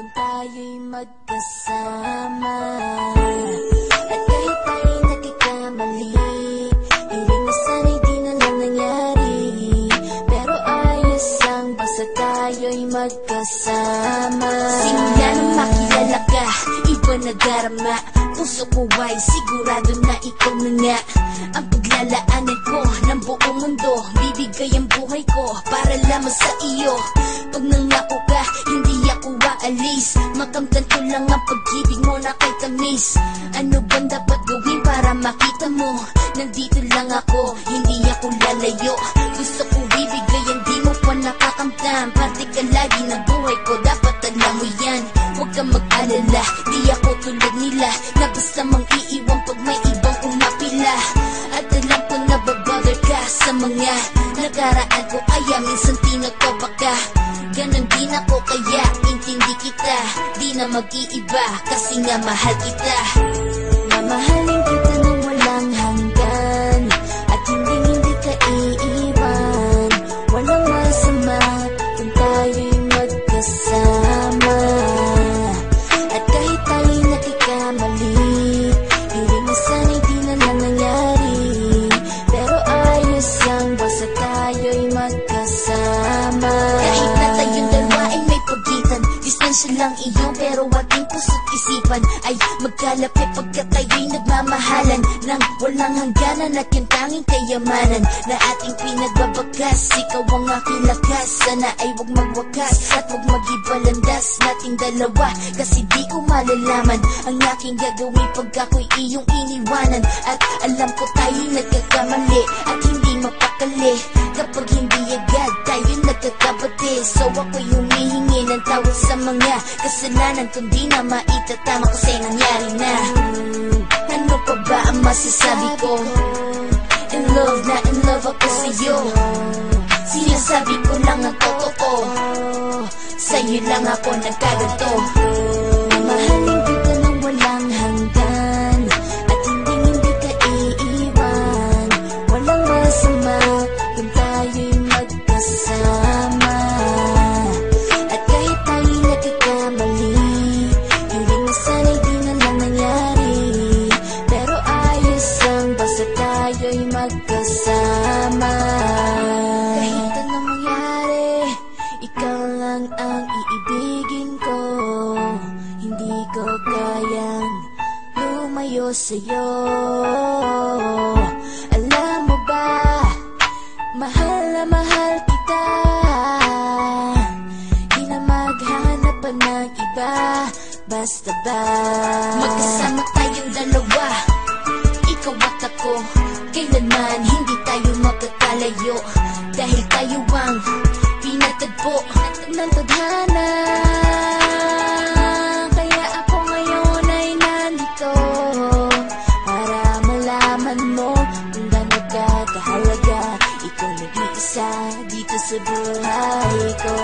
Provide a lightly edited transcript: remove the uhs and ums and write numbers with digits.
kung tayo'y magkasama. At kahit tayo'y nagkakamali, hiling na sana'y di na lang nangyari. Pero ayos lang basta tayo'y magkasama. Simula nang makilala ka, iba na darama. Puso ko ay sigurado na ikaw na nga ang paglalaanan ko ng buong mundo. Bibigay ang buhay ko para lamang sa iyo. Pag nangako ka, hindi ako aalis. Makamtan ko lang ang pag-ibig mo na kay tamis. Ano bang dapat gawin para makita mo? Nandito lang ako, hindi ako lalayo. Gusto ko bibigay, hindi mo pa nakakamtan. Parte ka lagi ng buhay ko, dapat alam mo yan. Huwag kang mag-alala, di ako tulad nila na basta mang iiwan pag may ibang umapila. At alam ko na babother ka sa mga nakaraan ko, kaya minsan tinagkaba ka. Ganon din ako kaya intindi kita. Di na mag-iiba kasi nga mahal kita. Mamahalin kita nang walang hanggan, at hindi ka iiwan. Walang masama kung tayo'y magkasama. At kahit tayo'y nagkakamali, hiling na sana'y di na lang nangyari. Pero ayos lang basta tayo'y magkasama. Kahit na tayong dalawa ay may pagitan, distansya lang iyo pero ating puso't isipan ay magkalapit pagkat tayo'y nagmamahalan ng walang hangganan. At yung tanging kayamanan na ating pinagbabakas, ikaw ang aking lakas. Sana ay huwag magwakas at huwag mag-ibalandas nating dalawa, kasi di ko malalaman ang aking gagawin pag ako'y iyong iniwanan. At alam ko tayo'y nagkakamali at hindi mapakali kapag hindi agad tayo'y nagkakabati. So ako'y humihingi ng tawad sa mga kasalanan kung di na maitatama kasi nangyari na. Ano pa ba ang masasabi ko? In love na in love ako sa'yo. Sinasabi ko lang ang totoo, sa'yo lang ako nagkaganto. Mamahalin kita nang walang hanggan, at hindi ka iiwan. Walang masama kung tayo'y magkasama. At kahit tayo'y nagkakamali, hiling na sana'y di na lang nangyari. Pero ayos lang basta tayo'y magkasama. Kahit anong mangyari, ikaw lang ang iibigin ko. Hindi ko kayang lumayo sa'yo. Alam mo ba, mahal na mahal kita. Di na maghanap pa ng iba, basta ba magkasama tayong dalawa, ikaw at ako. Kailanman hindi tayo magkakalayo, dahil tayo ang pinatagpo ng tadhana. Kaya ako ngayon ay nandito para malaman mo kung gaano ka kahalaga. Ikaw nag-iisa dito sa buhay ko.